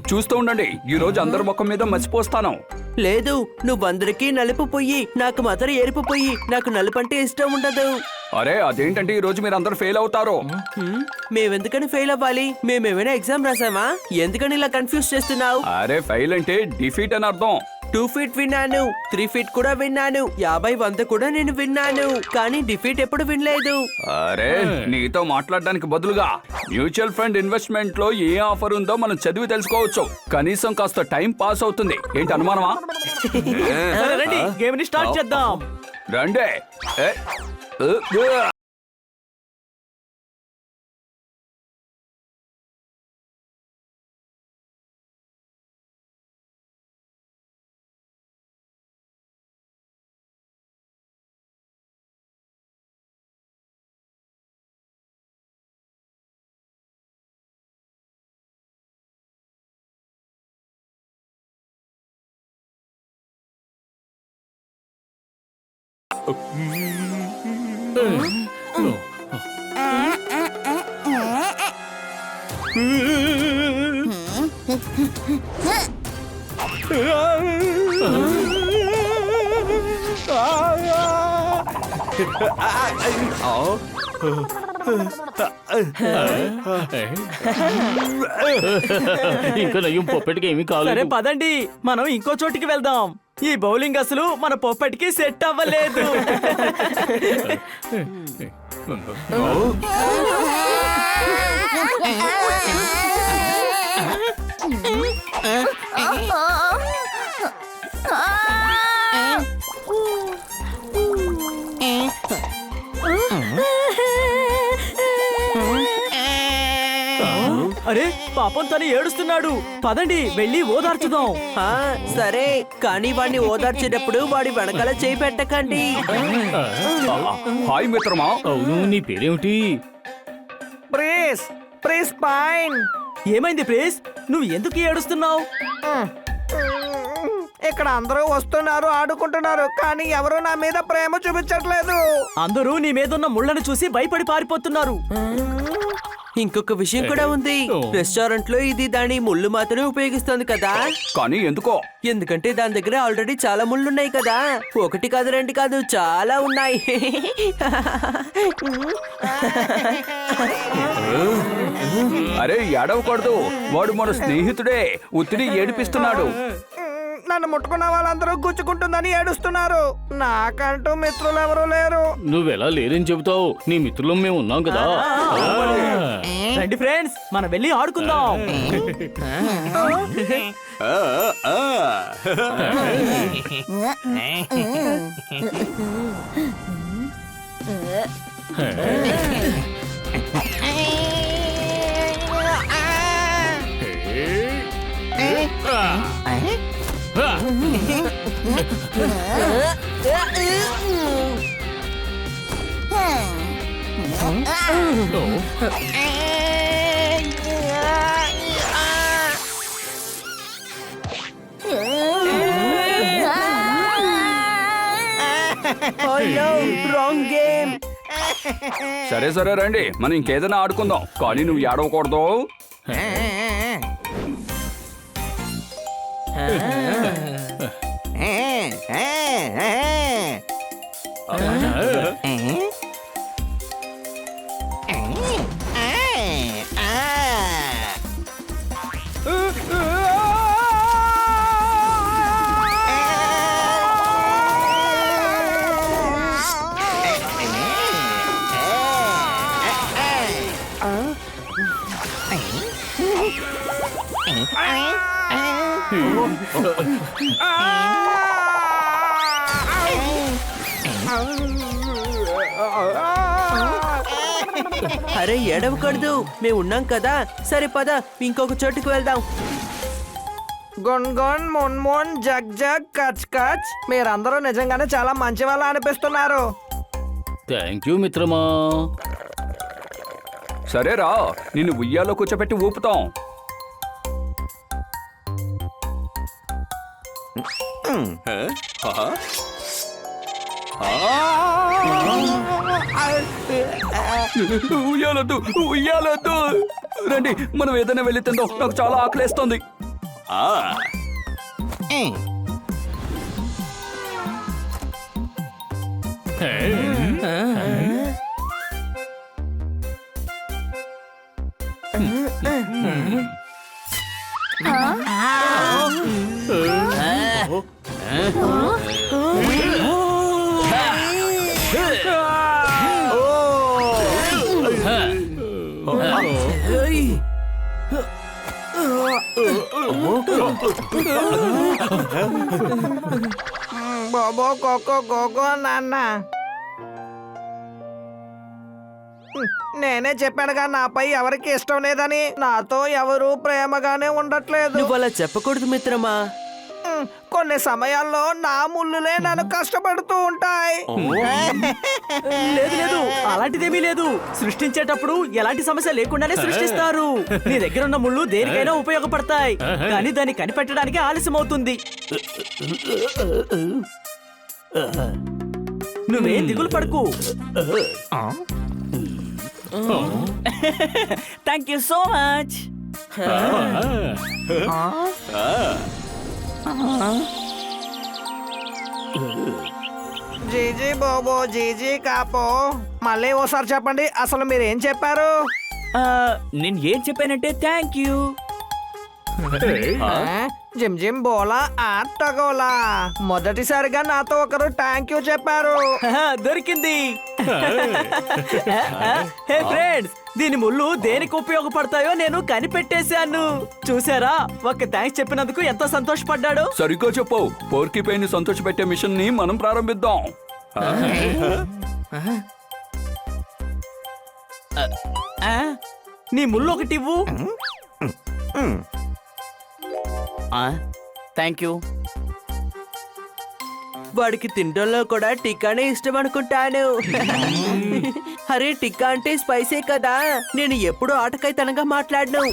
చూస్తూ ఉండండి, ఈ రోజు అందరి ముఖం మీద మసిపోస్తాను. లేదు, నువ్వందరికీ నలుపు పొయ్యి, నాకు మాత్రం ఎరుపు పొయ్యి. నాకు నలుపు అంటే ఇష్టం ఉండదు. అరే అదేంటంటే ఈ రోజు మీరు అందరు ఫెయిల్ అవుతారు. మేమెందుకని ఫెయిల్ అవ్వాలి? మేమేమైనా ఎగ్జామ్ రాసామా? ఎందుకని ఇలా కన్ఫ్యూజ్ చేస్తున్నావు? అరే ఫెయిల్ అంటే డిఫీట్ అని అర్థం. 2 feet విన్నాను, 3 feet కూడా విన్నాను, 50, 100 కూడా నేను విన్నాను, కానీ డిఫీట్ ఎప్పుడు వినలేదు. అరే నీతో మాట్లాడడానికి బదులుగా మ్యూచువల్ ఫండ్ ఇన్వెస్ట్మెంట్ లో ఏ ఆఫర్ ఉందో మనం చదివి తెలుసుకోవచ్చు. కనీసం కాస్త టైం పాస్ అవుతుంది. ఏంటి అనుమానమా? రండి గేమ్ ని స్టార్ట్ చేద్దాం. రండి. ఇంకా నయ్యం పొప్పెటికి ఏమీ కాలేదు. సరే పదండి, మనం ఇంకో చోటికి వెళ్దాం. ఈ బౌలింగ్ అసలు మన పొప్పటికి సెట్ అవ్వలేదు. అరే పాపం తను ఏడుస్తున్నాడు. పదండి వెళ్ళి ఓదార్చుదాం. సరే, కానీ వాడిని ఓదార్చేటప్పుడు వాడి వెనకాల చేయి పెట్టకండి. హాయ్ మిత్రమా. అవును, నీ పేరేమిటి? ప్రేస్ ప్రేస్ పైన్. ఏమైంది ప్రేస్? నువ్వు ఎందుకు ఏడుస్తున్నావు? ఇక్కడ అందరూ వస్తున్నారు, ఆడుకుంటున్నారు, కానీ ఎవరు నా మీద ప్రేమ చూపించట్లేదు. అందరూ నీ మీద ఉన్న ముళ్ళను చూసి భయపడి పారిపోతున్నారు. ఇంకొక విషయం కూడా ఉంది. రెస్టారెంట్ లో ఇది దాని ముళ్ళు మాత్రమే ఉపయోగిస్తుంది కదా. కానీ ఎందుకో? ఎందుకంటే దాని దగ్గర ఆల్రెడీ చాలా ముళ్ళున్నాయి కదా. 1 కాదు 2 కాదు, చాలా ఉన్నాయి. అరే ఏడవకూడదు, వాడు మన స్నేహితుడే. ఒత్తిడి ఏడిపిస్తున్నాడు. నన్ను ముట్టుకున్న వాళ్ళందరూ గుచ్చుకుంటుందని ఏడుస్తున్నారు. నాకంటూ మిత్రులు ఎవరూ లేరు. నువ్వెలా లేరని చెబుతావు? నీ మిత్రులం మేము ఉన్నాం కదా. రండి ఫ్రెండ్స్, మనం వెళ్ళి ఆడుకుందాం. Wrong game. సరే సరే రండి, మనం ఇంకేదైనా ఆడుకుందాం, కానీ నువ్వు ఏడవకూడదు. అరే ఏడవకూడదు, మేము ఉన్నాం కదా. సరే పద, ఇంకొక చోటుకి వెళ్దాం. గున్ గున్ మున్ మున్ జగ్ జగ్ కచ్ కచ్, మీరందరూ నిజంగానే చాలా మంచి వాళ్ళ అనిపిస్తున్నారు. థ్యాంక్ యూ మిత్రమా. సరేరా, నిన్ను ఉయ్యాలో కూర్చోబెట్టి ఊపుతాం. ఉయ్యాలొద్దు, ఉయ్యాలొద్దు. రండి, మనం ఏదైనా వెళ్ళి తిందాం. నాకు చాలా ఆకలేస్తుంది. బోబో కోకో గోగో నాన్న, నేనే చెప్పానుగా నాపై ఎవరికి ఇష్టం లేదని. నాతో ఎవరు ప్రేమగానే ఉండట్లేదు. నువ్వు అలా చెప్పకూడదు మిత్రమా. కొన్ని సమయాల్లో నా ముళ్ళులే నన్ను కష్టపడుతూ ఉంటాయి. లేదు లేదు, అలాంటిదేమీ లేదు. సృష్టించేటప్పుడు ఎలాంటి సమస్య లేకుండానే సృష్టిస్తారు. నీ దగ్గర ఉన్న ముళ్ళు దేనికైనా ఉపయోగపడతాయి, కానీ దాన్ని కనిపెట్టడానికి ఆలస్యం అవుతుంది. నువ్వేం దిగులు పడకు. Thank you so much. జీజీ బోబో జీజీ కాపో, మళ్ళీ ఓసారి చెప్పండి, అసలు మీరేం చెప్పారు? నేను ఏం చెప్పానంటే థ్యాంక్ యూ. జిమ్ జిమ్ బోలా ఆటగోలా, మొదటిసారిగా నాతో ఒకరు థ్యాంక్ యూ చెప్పారు. దొరికింది. హే ఫ్రెండ్స్, దీని ముళ్ళు దేనికి ఉపయోగపడతాయో నేను కనిపెట్టేశాను. చూసారా, ఒక్క థ్యాంక్స్ చెప్పినందుకు ఎంతో సంతోషపడ్డాడు. సరిగ్గా చెప్పు. పోర్కిపైని సంతోషపెట్టే మిషన్ ని మనం ప్రారంభిద్దాం. నీ ముళ్ళు ఒకటి ఇవ్వు. Thank you. వాడికి తిండంలో కూడా టిక్కానే ఇష్టం అనుకుంటాను. అరే టిక్కా అంటే స్పైసే కదా. నేను ఎప్పుడు ఆటకైతనంగా మాట్లాడను.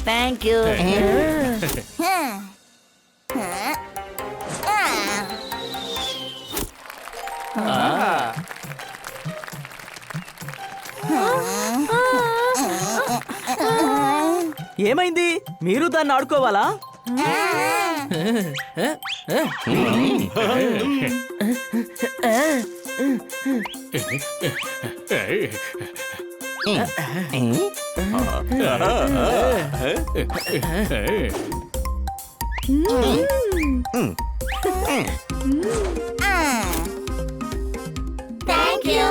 Thank you. ఏమైంది? మీరు దాన్ని ఆడుకోవాలా? Thank you.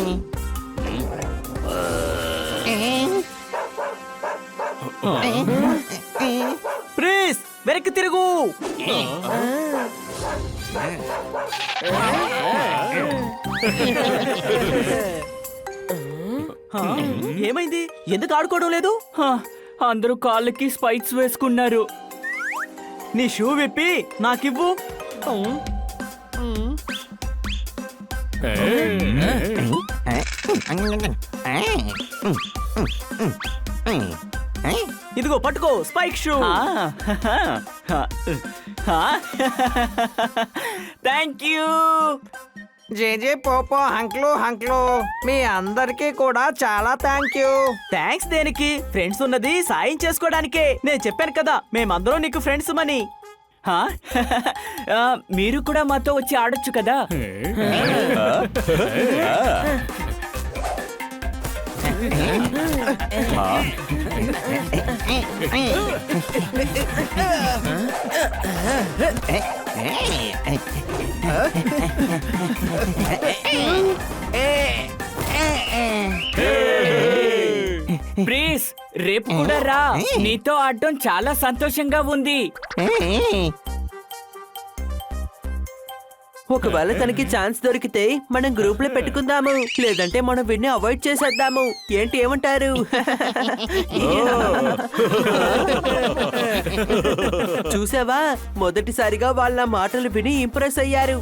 Thank you. Please వెనక్కి తిరుగు. ఏమైంది? ఎందుకు ఆడుకోవడం లేదు? అందరూ కాళ్ళకి స్పైక్స్ వేసుకున్నారు. నీ షూ విప్పి నాకివ్వు. ఇదిగో పట్టుకో స్పైక్ షూ. Thank you. జేజే పోపో హంక్లు హంక్లు మీ అందరికీ కూడా చాలా థ్యాంక్ యూ. థ్యాంక్స్ దేనికి? ఫ్రెండ్స్ ఉన్నది సాయం చేసుకోవడానికే. నేను చెప్పాను కదా మేమందరం నీకు ఫ్రెండ్స్ మని. హా? ఆ, మీరు కూడా మాతో వచ్చి ఆడొచ్చు కదా. ప్లీజ్ రేపు కూడా రా, నీతో ఆడటం చాలా సంతోషంగా ఉంది. ఒకవేళ తనకి ఛాన్స్ దొరికితే మనం గ్రూప్ లో పెట్టుకుందాము, లేదంటే మనం వీడిని అవాయిడ్ చేసేద్దాము. ఏంటి ఏమంటారు? చూసావా, మొదటిసారిగా వాళ్ళ మాటలు విని ఇంప్రెస్ అయ్యారు.